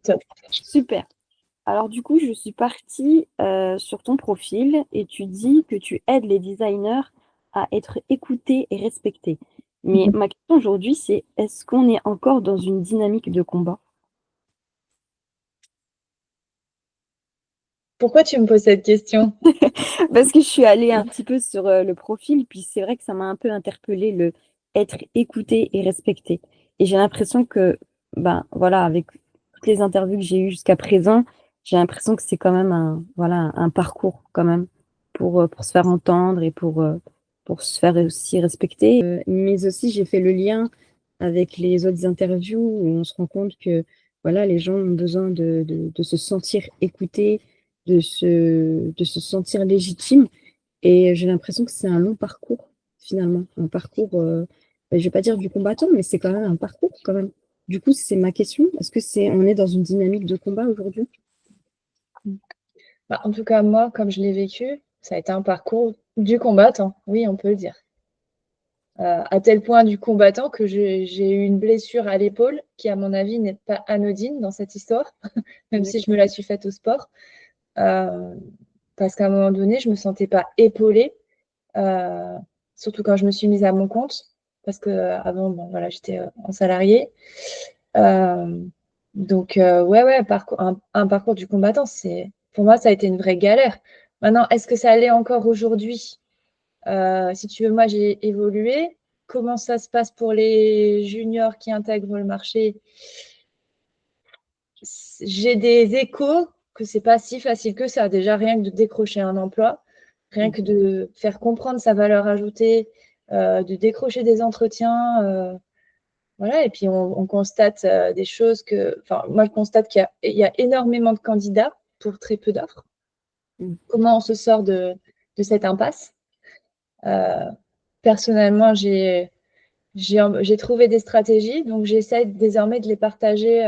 Top. Super. Alors du coup, je suis partie sur ton profil et tu dis que tu aides les designers à être écoutés et respectés. Mais ma question aujourd'hui, c'est est-ce qu'on est encore dans une dynamique de combat? Pourquoi tu me poses cette question? Parce que je suis allée un petit peu sur le profil, puis c'est vrai que ça m'a un peu interpellée le être écouté et respecté. Et j'ai l'impression que, ben voilà, avec toutes les interviews que j'ai eues jusqu'à présent, j'ai l'impression que c'est quand même voilà, un parcours quand même pour se faire entendre et pour se faire aussi respecter. Mais aussi, j'ai fait le lien avec les autres interviews où on se rend compte que voilà, les gens ont besoin de se sentir écoutés, de se sentir légitime. Et j'ai l'impression que c'est un long parcours, finalement. Un parcours, je vais pas dire du combattant, mais c'est quand même un parcours, quand même. Du coup, c'est ma question. Est-ce que on est dans une dynamique de combat aujourd'hui? Bah, en tout cas, moi, comme je l'ai vécu, ça a été un parcours du combattant, oui, on peut le dire. À tel point du combattant que j'ai eu une blessure à l'épaule qui, à mon avis, n'est pas anodine dans cette histoire, même si je me la suis faite au sport. Euh, Parce qu'à un moment donné, je ne me sentais pas épaulée, euh, surtout quand je me suis mise à mon compte, parce que avant, bon, voilà, j'étais en salarié. Euh, ouais, un parcours du combattant, pour moi, ça a été une vraie galère. Maintenant, est-ce que ça allait encore aujourd'hui? Si tu veux, moi, j'ai évolué. Comment ça se passe pour les juniors qui intègrent le marché? J'ai des échos que c'est pas si facile que ça. Déjà, rien que de décrocher un emploi, rien que de faire comprendre sa valeur ajoutée, de décrocher des entretiens. Voilà, et puis on constate des choses enfin, moi je constate qu'il y a énormément de candidats pour très peu d'offres. Comment on se sort de cette impasse? Euh, Personnellement, j'ai trouvé des stratégies, donc j'essaie désormais de les partager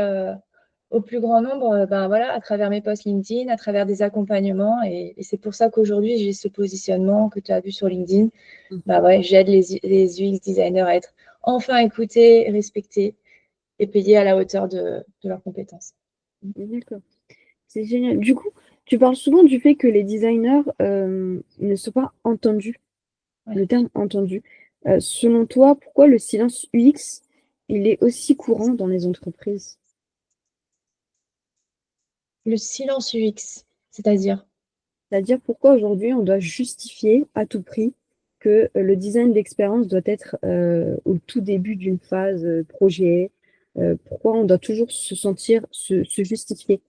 au plus grand nombre, ben voilà, à travers mes posts LinkedIn, à travers des accompagnements, et c'est pour ça qu'aujourd'hui j'ai ce positionnement que tu as vu sur LinkedIn. Bah ouais, j'aide les UX designers à être enfin écoutés, respectés et payés à la hauteur de leurs compétences. D'accord. C'est génial. Du coup, tu parles souvent du fait que les designers ne sont pas entendus, Ouais. le terme entendu. Selon toi, pourquoi le silence UX, il est aussi courant dans les entreprises? Le silence UX, c'est-à-dire, C'est-à-dire pourquoi aujourd'hui on doit justifier à tout prix que le design d'expérience doit être au tout début d'une phase projet. Pourquoi on doit toujours se sentir se justifier?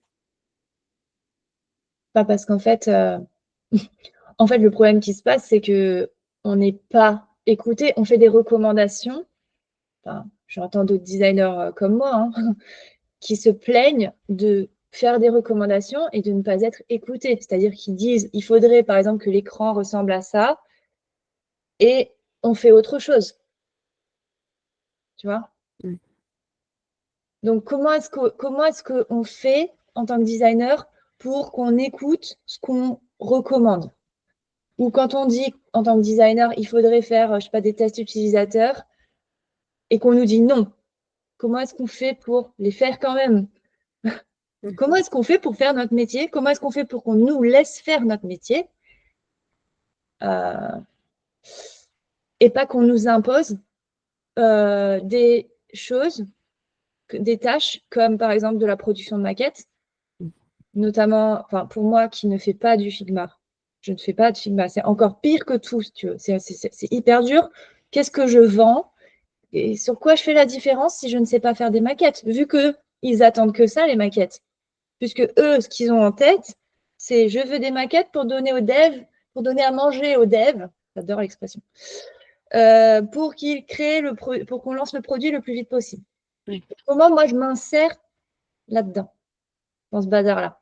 pas parce qu'en fait, en fait, le problème qui se passe, c'est que on n'est pas écouté. On fait des recommandations. Enfin, j'entends d'autres designers comme moi hein, qui se plaignent de faire des recommandations et de ne pas être écoutés. C'est-à-dire qu'ils disent, il faudrait par exemple que l'écran ressemble à ça et on fait autre chose. Tu vois? Mm. Donc, comment est-ce qu'on fait en tant que designer pour qu'on écoute ce qu'on recommande? Ou quand on dit en tant que designer, il faudrait faire, je sais pas, des tests utilisateurs et qu'on nous dit non, comment est-ce qu'on fait pour les faire quand même? Mm. Comment est-ce qu'on fait pour faire notre métier? Comment est-ce qu'on fait pour qu'on nous laisse faire notre métier euh, et pas qu'on nous impose des choses, des tâches comme par exemple de la production de maquettes, notamment, enfin, pour moi qui ne fais pas du Figma. Je ne fais pas de Figma. C'est encore pire que tout, si tu veux. C'est hyper dur. Qu'est-ce que je vends? Et sur quoi je fais la différence si je ne sais pas faire des maquettes? Vu qu'ils attendent que ça, les maquettes. Puisque eux, ce qu'ils ont en tête, c'est je veux des maquettes pour donner aux devs, pour donner à manger aux devs. J'adore l'expression. Pour qu'ils créent pour qu'on lance le produit le plus vite possible. Oui. Comment moi je m'insère là-dedans, dans ce bazar-là?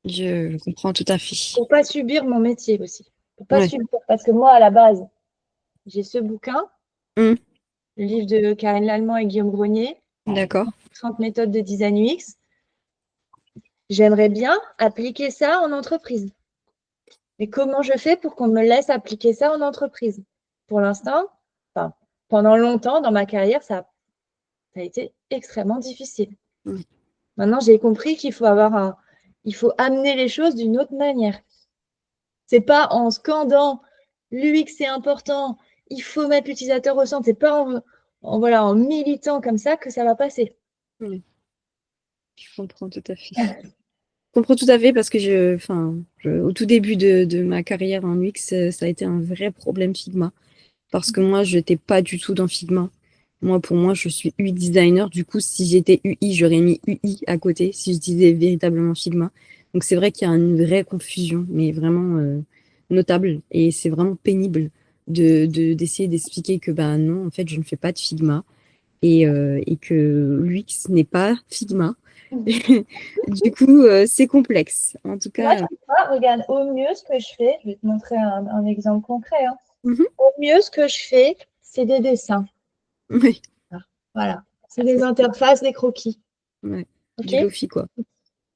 Je comprends tout à fait. Pour pas subir mon métier aussi. Pour pas Ouais. subir. Parce que moi, à la base, j'ai ce bouquin, Mm. le livre de Karine Lallemand et Guillaume Grenier, D'accord. 30 méthodes de design UX. J'aimerais bien appliquer ça en entreprise. Mais comment je fais pour qu'on me laisse appliquer ça en entreprise? Pour l'instant, enfin, pendant longtemps dans ma carrière, ça a été extrêmement difficile. Mm. Maintenant, j'ai compris qu'il faut il faut amener les choses d'une autre manière. C'est pas en scandant l'UX c'est important, il faut mettre l'utilisateur au centre, c'est pas voilà, en militant comme ça que ça va passer. Oui, je comprends tout à fait. Je comprends tout à fait parce que au tout début de ma carrière en UX, ça a été un vrai problème Figma. Parce que moi, je n'étais pas du tout dans Figma. Pour moi, je suis UI designer. Du coup, si j'étais UI, j'aurais mis UI à côté, si je disais véritablement Figma. Donc, c'est vrai qu'il y a une vraie confusion, mais vraiment notable. Et c'est vraiment pénible d'essayer d'expliquer que, ben non, en fait, je ne fais pas de Figma et que l'UX n'est pas Figma. Du coup, c'est complexe. En tout Moi, cas, tu vois, regarde, au mieux, ce que je fais, je vais te montrer un exemple concret, hein. mhm, Au mieux, ce que je fais, c'est des dessins. oui, Voilà. C'est des interfaces, des croquis. ouais, OK? du Lofi, quoi.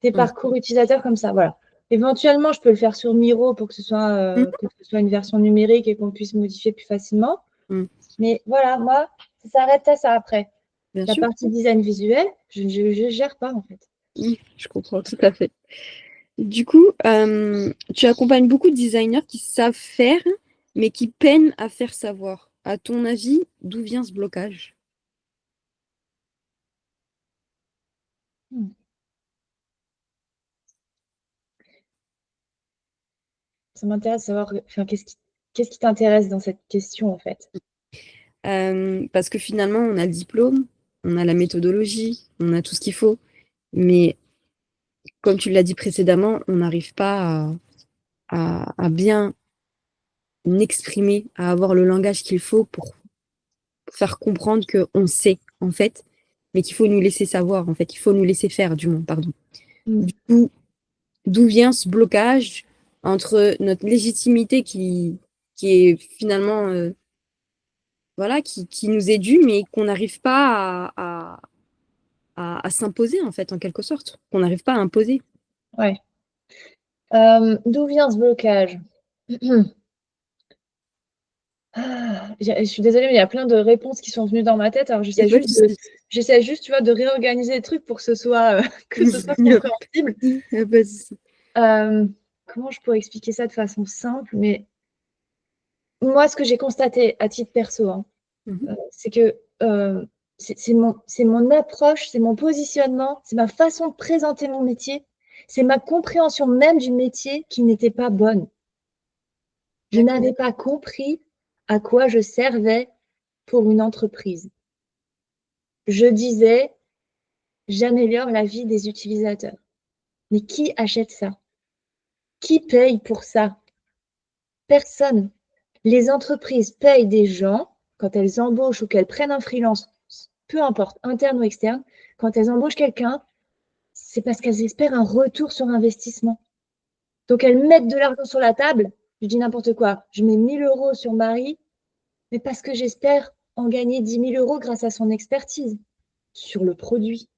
Des Mm. parcours utilisateurs comme ça. Voilà. Éventuellement, je peux le faire sur Miro pour Mhm, que ce soit une version numérique et qu'on puisse modifier plus facilement. mm, Mais voilà, moi, ça s'arrête à ça après. bien La sûr. partie design visuel, je ne gère pas en fait. Oui, je comprends tout à fait. Du coup, tu accompagnes beaucoup de designers qui savent faire, mais qui peinent à faire savoir. À ton avis, d'où vient ce blocage? Hmm. Ça m'intéresse de savoir, enfin, qu'est-ce qui t'intéresse dans cette question en fait? Parce que finalement, on a le diplôme, on a la méthodologie, on a tout ce qu'il faut, mais comme tu l'as dit précédemment, on n'arrive pas à bien exprimer, à avoir le langage qu'il faut pour faire comprendre qu'on sait, en fait, mais qu'il faut nous laisser savoir, en fait, il faut nous laisser faire, du moins, pardon. Hmm. Du coup, d'où vient ce blocage entre notre légitimité qui est finalement, voilà, qui nous est due, mais qu'on n'arrive pas à s'imposer, en fait, en quelque sorte, qu'on n'arrive pas à imposer. Ouais. D'où vient ce blocage? Je suis désolée, mais il y a plein de réponses qui sont venues dans ma tête. Alors, Il n'y a pas de souci. j'essaie juste, tu vois, de réorganiser les trucs pour que ce soit, que ce soit Il n'y a compréhensible. pas de souci. Euh, Comment je pourrais expliquer ça de façon simple? Mais moi, ce que j'ai constaté à titre perso, hein, Mhm. c'est que c'est mon approche, c'est mon positionnement, c'est ma façon de présenter mon métier, c'est ma compréhension même du métier qui n'était pas bonne. Je D'accord. n'avais pas compris à quoi je servais pour une entreprise. Je disais, j'améliore la vie des utilisateurs. Mais qui achète ça? Qui paye pour ça? Personne. Les entreprises payent des gens quand elles embauchent ou qu'elles prennent un freelance, peu importe, interne ou externe, quand elles embauchent quelqu'un, c'est parce qu'elles espèrent un retour sur investissement. Donc elles mettent de l'argent sur la table, je dis n'importe quoi, je mets 1 000 € sur Marie, mais parce que j'espère en gagner 10 000 € grâce à son expertise sur le produit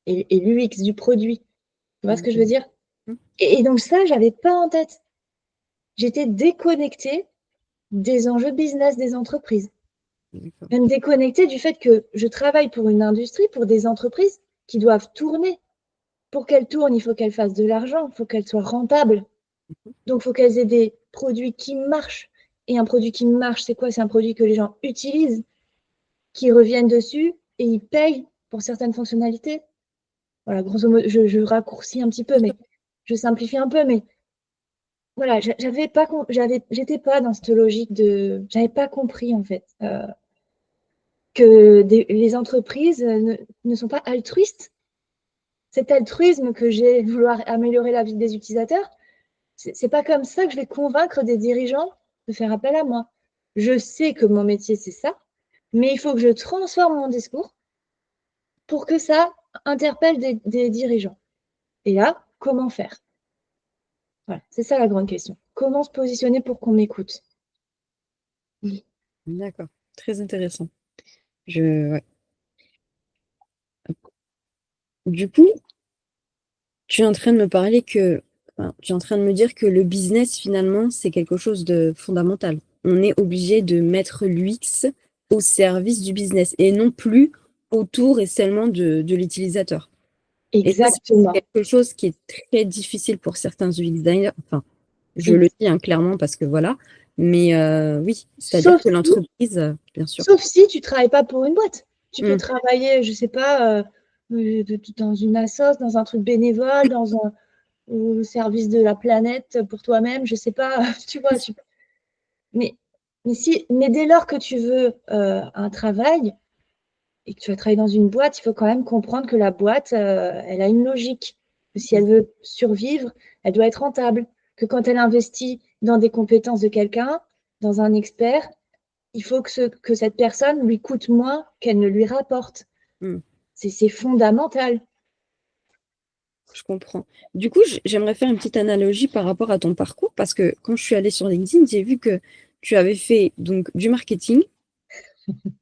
et l'UX du produit. Tu vois ce que je veux dire? Mhm. Et donc ça, j'avais pas en tête. J'étais déconnectée des enjeux business des entreprises. D'accord. Même déconnectée du fait que je travaille pour une industrie, pour des entreprises qui doivent tourner. Pour qu'elles tournent, il faut qu'elles fassent de l'argent, il faut qu'elles soient rentables. Donc, il faut qu'elles aient des produits qui marchent. Et un produit qui marche, c'est quoi? C'est un produit que les gens utilisent, qui reviennent dessus et ils payent pour certaines fonctionnalités. Voilà, grosso modo, je raccourcis un petit peu, mais je simplifie un peu, mais voilà, j'étais pas dans cette logique j'avais pas compris en fait que les entreprises ne sont pas altruistes. Cet altruisme que j'ai, vouloir améliorer la vie des utilisateurs, c'est pas comme ça que je vais convaincre des dirigeants de faire appel à moi. Je sais que mon métier, c'est ça, mais il faut que je transforme mon discours pour que ça interpelle des dirigeants. Et là, comment faire? Voilà, c'est ça la grande question. Comment se positionner pour qu'on m'écoute? D'accord. Très intéressant. Ouais. Du coup, tu es en train de me parler tu es en train de me dire que le business, finalement, c'est quelque chose de fondamental. On est obligé de mettre l'UX au service du business et non plus autour et seulement de l'utilisateur. Et ça, c'est Exactement. quelque chose qui est très difficile pour certains UX designers. Enfin, je Mm. le dis clairement parce que voilà. Mais oui, c'est-à-dire Sauf que si, l'entreprise, bien sûr. sauf si tu travailles pas pour une boîte. Tu peux Mm, travailler, je sais pas, dans une assoce, dans un truc bénévole, dans un au service de la planète pour toi-même, je sais pas, tu vois. Mais, mais dès lors que tu veux un travail et que tu vas travailler dans une boîte, il faut quand même comprendre que la boîte, elle a une logique. Que si elle veut survivre, elle doit être rentable. Que quand elle investit dans des compétences de quelqu'un, dans un expert, il faut que cette personne lui coûte moins qu'elle ne lui rapporte. mm, C'est fondamental. je comprends. Du coup, j'aimerais faire une petite analogie par rapport à ton parcours parce que quand je suis allée sur LinkedIn, j'ai vu que tu avais fait donc du marketing.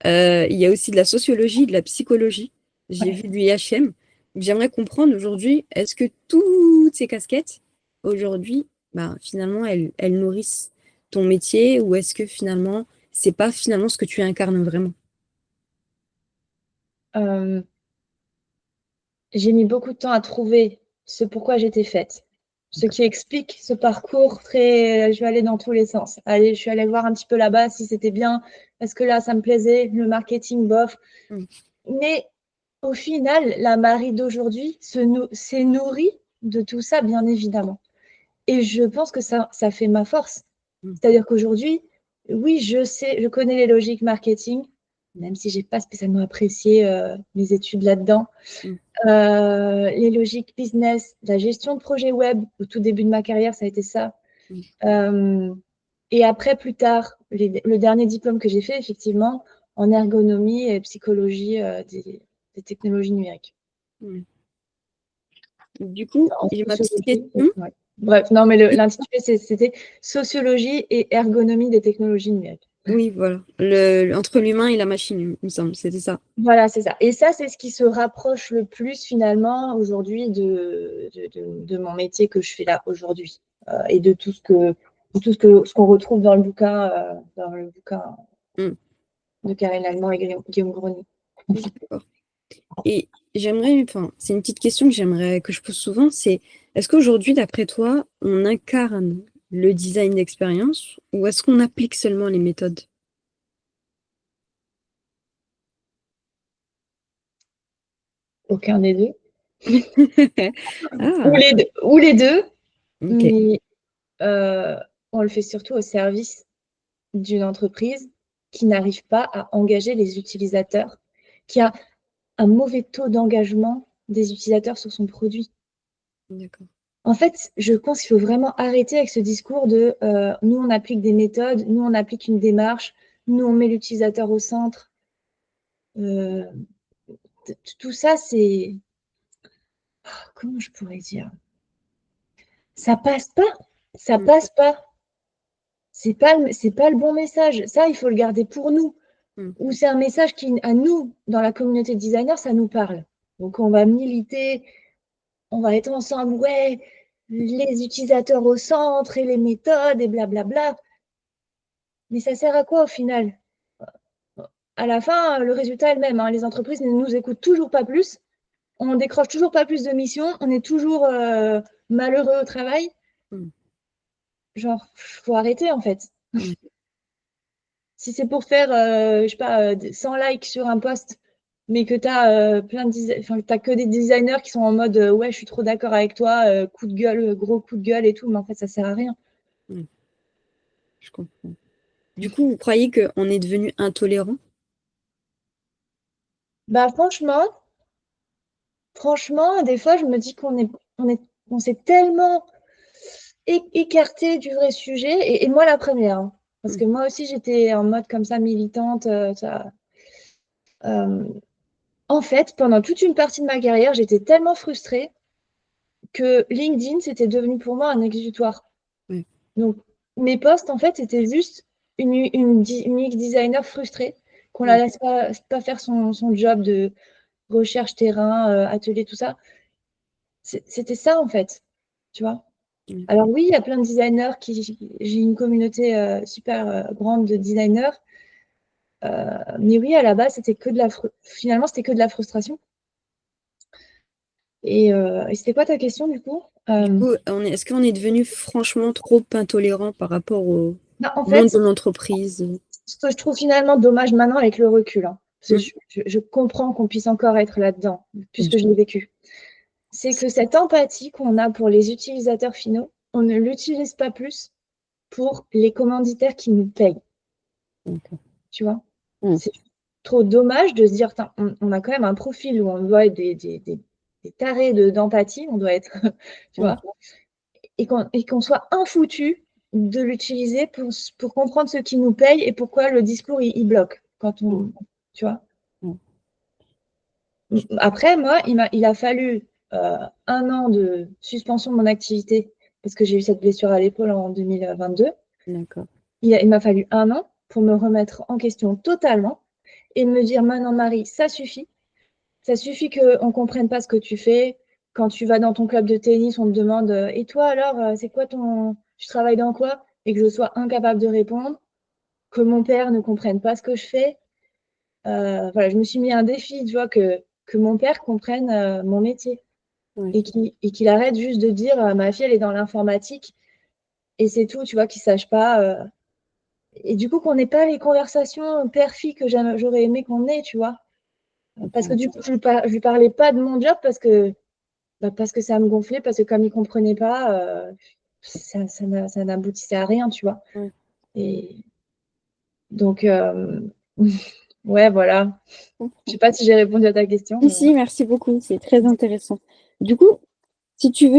Il y a aussi de la sociologie, de la psychologie. J'ai Ouais. vu du IHM. J'aimerais comprendre aujourd'hui, est-ce que toutes ces casquettes, aujourd'hui, bah, finalement, elles nourrissent ton métier ou est-ce que finalement, c'est pas finalement ce que tu incarnes vraiment? Euh, j'ai mis beaucoup de temps à trouver ce pourquoi j'étais faite. Ce qui explique ce parcours très. Je vais aller dans tous les sens. Allez, je suis allée voir un petit peu là-bas si c'était bien. Est-ce que là, ça me plaisait? Le marketing, bof. Mm, Mais au final, la Marie d'aujourd'hui s'est nourrie de tout ça, bien évidemment. Et je pense que ça fait ma force. mm, C'est-à-dire qu'aujourd'hui, oui, je connais les logiques marketing, même si je n'ai pas spécialement apprécié mes études là-dedans. mm, Les logiques business, la gestion de projet web, au tout début de ma carrière, ça a été ça. mm, Euh, et après, plus tard, le dernier diplôme que j'ai fait, effectivement, en ergonomie et psychologie des technologies numériques. mm. Du coup, En j'ai ma petite sociologie. question. Ouais. Bref, non, mais l'intitulé, c'était sociologie et ergonomie des technologies numériques. Oui, voilà. Entre l'humain et la machine, il me semble, c'était ça. Voilà, c'est ça. Et ça, c'est ce qui se rapproche le plus finalement aujourd'hui de mon métier que je fais là aujourd'hui et de ce qu'on retrouve dans le bouquin Mm, de Karine Lallemand et Guillaume Grenier. d'accord. Et j'aimerais, enfin, c'est une petite question que je pose souvent, c'est est-ce qu'aujourd'hui, d'après toi, on incarne le design d'expérience ou est-ce qu'on applique seulement les méthodes? Aucun des deux. Ah, Ou les deux, ok, mais euh, on le fait surtout au service d'une entreprise qui n'arrive pas à engager les utilisateurs, qui a un mauvais taux d'engagement des utilisateurs sur son produit. d'accord. En fait, je pense qu'il faut vraiment arrêter avec ce discours de nous, on applique des méthodes, nous, on applique une démarche, nous, on met l'utilisateur au centre. Euh, tout ça, c'est. Comment je pourrais dire? Ça passe pas. Ça Mm, passe pas. C'est pas le bon message. Ça, il faut le garder pour nous. mm, Ou c'est un message qui, à nous, dans la communauté de designers, ça nous parle. Donc, on va militer, on va être ensemble, ouais, les utilisateurs au centre et les méthodes et blablabla. Mais ça sert à quoi au final? À la fin, le résultat est le même, hein. Les entreprises ne nous écoutent toujours pas plus, on décroche toujours pas plus de missions, on est toujours malheureux au travail. mm, Genre, faut arrêter en fait. ouais, Si c'est pour faire, je sais pas, 100 likes sur un post, mais que tu as enfin, t'as que des designers qui sont en mode ouais, je suis trop d'accord avec toi, coup de gueule, gros coup de gueule et tout, mais en fait, ça sert à rien. ouais, je comprends. Du coup, vous croyez qu'on est devenu intolérant? Bah, franchement, des fois, je me dis on s'est tellement écarté du vrai sujet, et moi la première, hein. Parce Mm, que moi aussi, j'étais en mode comme ça, militante. Euh, en fait, pendant toute une partie de ma carrière, j'étais tellement frustrée que LinkedIn, c'était devenu pour moi un exutoire. ouais, Donc, mes posts, en fait, c'était juste une UX designer frustrée, qu'on la mm, laisse pas faire son job de recherche terrain, atelier, tout ça. C'était ça, en fait, tu vois. ouais, Alors oui, il y a plein de designers j'ai une communauté super grande de designers, mais oui, à la base, finalement, c'était que de la frustration. Et c'était quoi ta question du coup? Du coup, est-ce qu'on est devenu franchement trop intolérant par rapport au Non, en monde fait, de l'entreprise? ce que je trouve finalement dommage maintenant avec le recul, hein, parce que Mm. je comprends qu'on puisse encore être là-dedans, puisque je Mm. l'ai vécu, c'est que cette empathie qu'on a pour les utilisateurs finaux, on ne l'utilise pas plus pour les commanditaires qui nous payent, D'accord. tu vois. Mm. C'est trop dommage de se dire, on a quand même un profil où on doit être des tarés d'empathie, on doit être, tu Mm. vois, et qu'on soit infoutu de l'utiliser pour comprendre ce qui nous paye et pourquoi le discours il bloque quand Mm. tu vois. Mm. Après, moi, il a fallu 1 an de suspension de mon activité parce que j'ai eu cette blessure à l'épaule en 2022. D'accord. Il m'a fallu 1 an pour me remettre en question totalement et me dire maintenant, Marie, ça suffit. Ça suffit qu'on ne comprenne pas ce que tu fais. Quand tu vas dans ton club de tennis, on te demande et toi alors, c'est quoi tu travailles dans quoi? Et que je sois incapable de répondre, que mon père ne comprenne pas ce que je fais. Voilà, je me suis mis un défi, tu vois, que mon père comprenne mon métier Ouais. et qu'il arrête juste de dire ma fille, elle est dans l'informatique et c'est tout, tu vois, qu'il ne sache pas. Et du coup, qu'on n'ait pas les conversations père-fille que j'aurais aimé qu'on ait, tu vois. Parce que du coup, je ne lui parlais pas de mon job parce que ça me gonflait, parce que comme il ne comprenait pas, ça n'aboutissait à rien, tu vois. Ouais. Et donc, ouais, voilà. Je ne sais pas si j'ai répondu à ta question. Si, si, merci beaucoup, c'est très intéressant. Du coup, si tu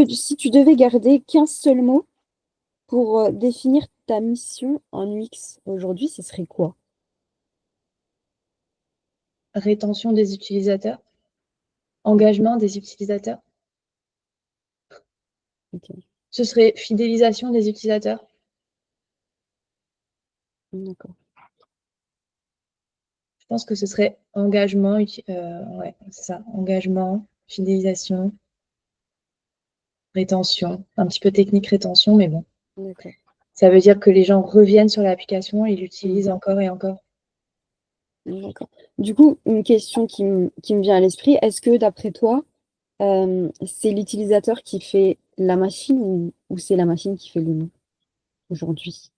devais garder qu'un seul mot pour définir ta mission en UX aujourd'hui, ce serait quoi? Rétention des utilisateurs, engagement des utilisateurs. Ok, Ce serait fidélisation des utilisateurs. d'accord. Je pense que ce serait engagement, ouais, c'est ça, engagement, fidélisation, rétention, un petit peu technique rétention, mais bon. D'accord. Ça veut dire que les gens reviennent sur l'application et Mm. l'utilisent encore et encore. D'accord. Du coup, une question qui me vient à l'esprit, est-ce que d'après toi, c'est l'utilisateur qui fait la machine ou c'est la machine qui fait l'humain aujourd'hui?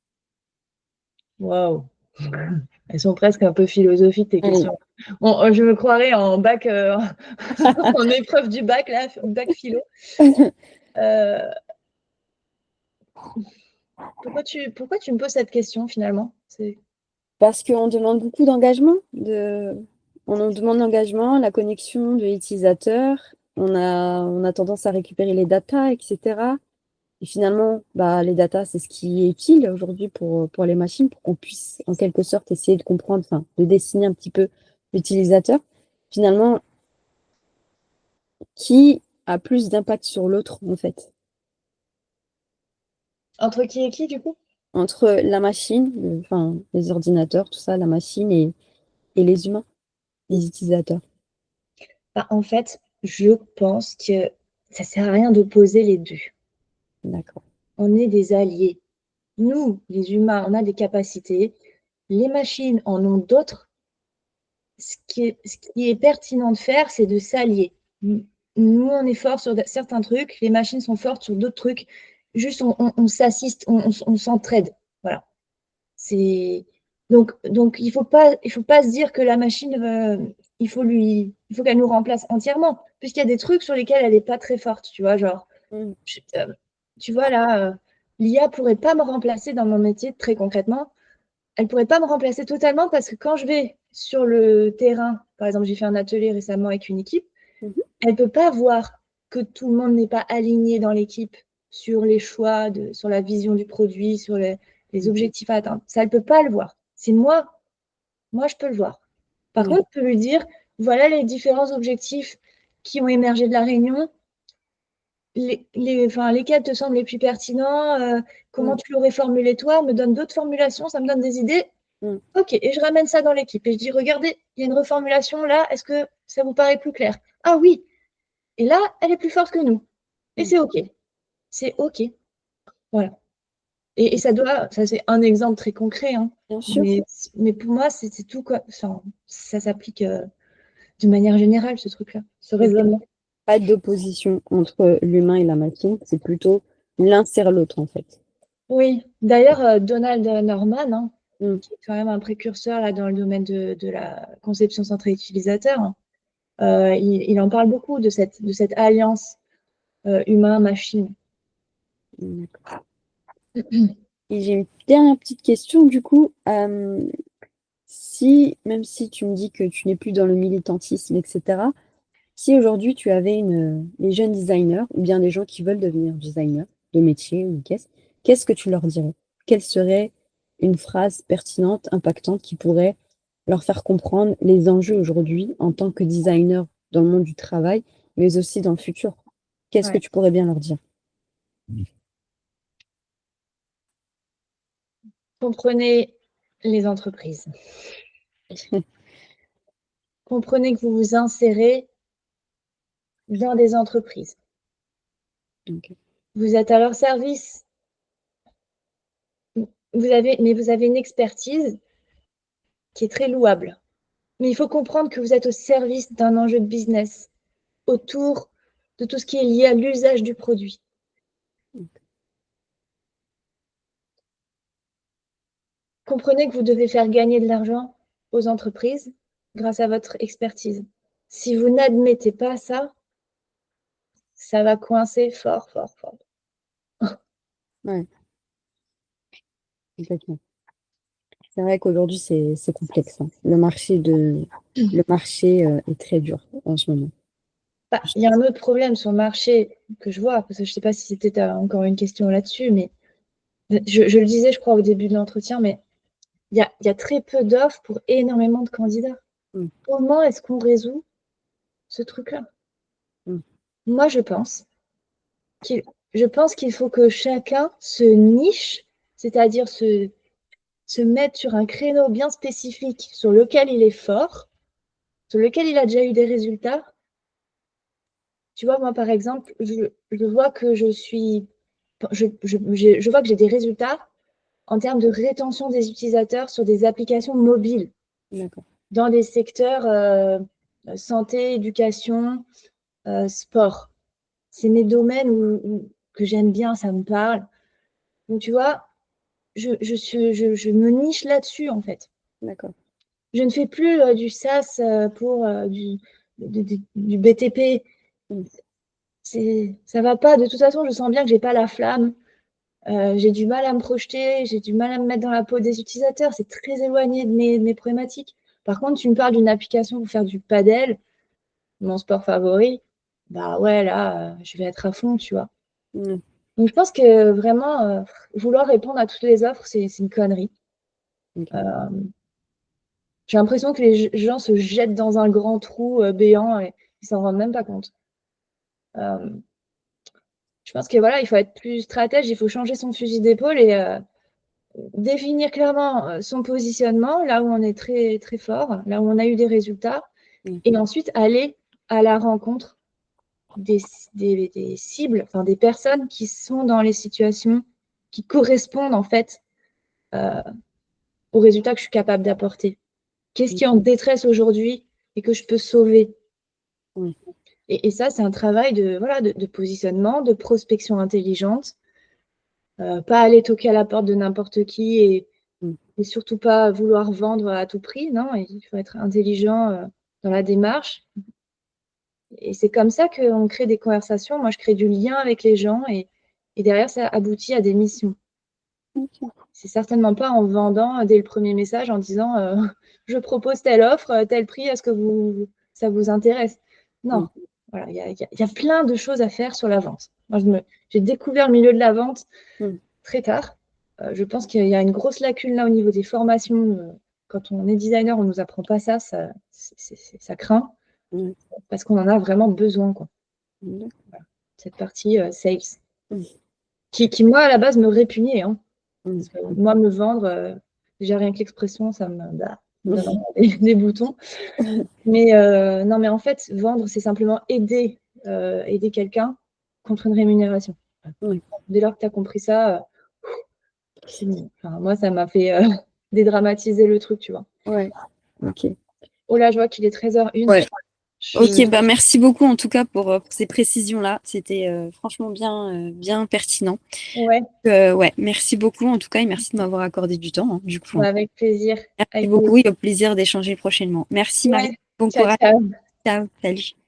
Waouh! Elles sont presque un peu philosophiques, tes Allez. questions. Bon, je me croirais en bac, en épreuve du bac, là, bac philo. Euh, pourquoi tu me poses cette question finalement? Parce qu'on demande beaucoup d'engagement, on nous demande l'engagement, la connexion de l'utilisateur, on a tendance à récupérer les datas, etc. Et finalement, bah, les datas, c'est ce qui est utile aujourd'hui pour les machines, pour qu'on puisse en quelque sorte essayer de comprendre, enfin, de dessiner un petit peu l'utilisateur. Finalement, qui a plus d'impact sur l'autre, en fait, Entre qui et qui, du coup? entre la machine, enfin, les ordinateurs, tout ça, la machine et les humains, les utilisateurs. Bah, en fait, je pense que ça sert à rien d'opposer les deux. D'accord. On est des alliés. Nous, les humains, on a des capacités. Les machines en ont d'autres. Ce qui est pertinent de faire, c'est de s'allier. Nous, on est fort sur certains trucs, les machines sont fortes sur d'autres trucs. Juste, on s'assiste, on s'entraide. Voilà. C'est donc il faut pas se dire que la machine, il faut qu'elle nous remplace entièrement, puisqu'il y a des trucs sur lesquels elle n'est pas très forte, tu vois, genre, Mm. tu vois là, l'IA pourrait pas me remplacer dans mon métier très concrètement. Elle pourrait pas me remplacer totalement parce que quand je vais sur le terrain, par exemple, j'ai fait un atelier récemment avec une équipe, Mhm. elle peut pas voir que tout le monde n'est pas aligné dans l'équipe sur les choix, sur la vision du produit, sur les Mhm. objectifs à atteindre. Ça, elle peut pas le voir. C'est moi, je peux le voir. Par Ouais. contre, je peux lui dire, voilà les différents objectifs qui ont émergé de la réunion, enfin, lesquels te semblent les plus pertinents, comment Mm. tu l'aurais formulé toi, me donne d'autres formulations, ça me donne des idées. Mm. Ok, et je ramène ça dans l'équipe et je dis, regardez, il y a une reformulation là, est-ce que ça vous paraît plus clair? Ah oui, et là, elle est plus forte que nous. Et Mm. c'est ok. C'est ok. Voilà. Et ça c'est un exemple très concret, hein. Bien sûr. Mais pour moi, c'est tout quoi. Enfin, ça s'applique de manière générale, ce truc-là, ce Ok. raisonnement. pas d'opposition entre l'humain et la machine, c'est plutôt l'un sert l'autre en fait. Oui, d'ailleurs, Donald Norman, hein, Mm. qui est quand même un précurseur là, dans le domaine de la conception centrée utilisateur, hein, il en parle beaucoup de cette alliance humain-machine. D'accord. Et j'ai une dernière petite question du coup. Si, même si tu me dis que tu n'es plus dans le militantisme, etc., si aujourd'hui tu avais les jeunes designers ou bien des gens qui veulent devenir designers de métier ou qu'est-ce que tu leur dirais? Quelle serait une phrase pertinente, impactante qui pourrait leur faire comprendre les enjeux aujourd'hui en tant que designer dans le monde du travail, mais aussi dans le futur? Qu'est-ce que Ouais. tu pourrais bien leur dire? Comprenez les entreprises. Comprenez que vous vous insérez dans des entreprises. Ok. Vous êtes à leur service. Mais vous avez une expertise qui est très louable. Mais il faut comprendre que vous êtes au service d'un enjeu de business autour de tout ce qui est lié à l'usage du produit. Comprenez que vous devez faire gagner de l'argent aux entreprises grâce à votre expertise. Si vous n'admettez pas ça, ça va coincer fort, fort, fort. Ouais, complètement. C'est vrai qu'aujourd'hui, c'est complexe, hein. Le marché est très dur en ce moment. Bah, il y a un autre problème sur le marché que je vois, parce que je ne sais pas si c'était encore une question là-dessus, mais je le disais, je crois, au début de l'entretien, mais il y a très peu d'offres pour énormément de candidats. Mm, Comment est-ce qu'on résout ce truc-là? mm, Moi, qu'il, je pense qu'il faut que chacun se niche, c'est-à-dire se mettre sur un créneau bien spécifique sur lequel il est fort, sur lequel il a déjà eu des résultats. Tu vois, moi, par exemple, je vois que je vois que j'ai des résultats en termes de rétention des utilisateurs sur des applications mobiles d'accord. dans des secteurs santé, éducation, sport. C'est mes domaines que j'aime bien, ça me parle. Donc, tu vois, je me niche là-dessus, en fait. D'accord. Je ne fais plus du SaaS pour du BTP. Mm, Ça va pas. De toute façon, je sens bien que j'ai pas la flamme. J'ai du mal à me projeter, j'ai du mal à me mettre dans la peau des utilisateurs. C'est très éloigné de mes problématiques. Par contre, tu me parles d'une application pour faire du padel, mon sport favori. Bah ouais, là, je vais être à fond, tu vois. mm, Donc, je pense que vraiment, vouloir répondre à toutes les offres, c'est une connerie. ok. Euh, j'ai l'impression que les gens se jettent dans un grand trou béant et ils s'en rendent même pas compte. Euh, je pense que voilà, il faut être plus stratège, il faut changer son fusil d'épaule et définir clairement son positionnement, là où on est très, très fort, là où on a eu des résultats, Mm, et ensuite aller à la rencontre des, des cibles, enfin des personnes qui sont dans les situations qui correspondent en fait euh, aux résultats que je suis capable d'apporter. Qu'est-ce mm, qui est en détresse aujourd'hui et que je peux sauver? mm, Et ça, c'est un travail voilà, de positionnement, de prospection intelligente. Pas aller toquer à la porte de n'importe qui mm, et surtout pas vouloir vendre à tout prix. Non, il faut être intelligent dans la démarche. Et c'est comme ça qu'on crée des conversations. Moi, je crée du lien avec les gens et derrière, ça aboutit à des missions. ok. C'est certainement pas en vendant dès le premier message en disant je propose telle offre, tel prix, est-ce que ça vous intéresse? Non, Mm, voilà, il y a plein de choses à faire sur la vente. Moi, j'ai découvert le milieu de la vente mm, très tard. Je pense qu'il y a une grosse lacune là au niveau des formations. Quand on est designer, on ne nous apprend pas ça, ça craint mm, parce qu'on en a vraiment besoin, quoi. mm, Cette partie sales, mm, moi, à la base, me répugnait, hein. mm, Parce que moi, me vendre, déjà rien que l'expression, me donne des boutons. Mais non, mais en fait, vendre, c'est simplement aider quelqu'un contre une rémunération. mm. Dès lors que tu as compris ça, c'est bon. Enfin, moi, ça m'a fait dédramatiser le truc, tu vois. Ouais, ok. Oh là, je vois qu'il est 13h01. Ouais. Ok, bah merci beaucoup en tout cas pour ces précisions-là. C'était franchement bien pertinent. Ouais, Ouais, merci beaucoup en tout cas et merci de m'avoir accordé du temps, hein, du coup. bah, avec plaisir. Merci Avec beaucoup plaisir. et au plaisir d'échanger prochainement. Merci Marie. Ouais. Bon Ciao, courage. ciao. Ciao. Salut.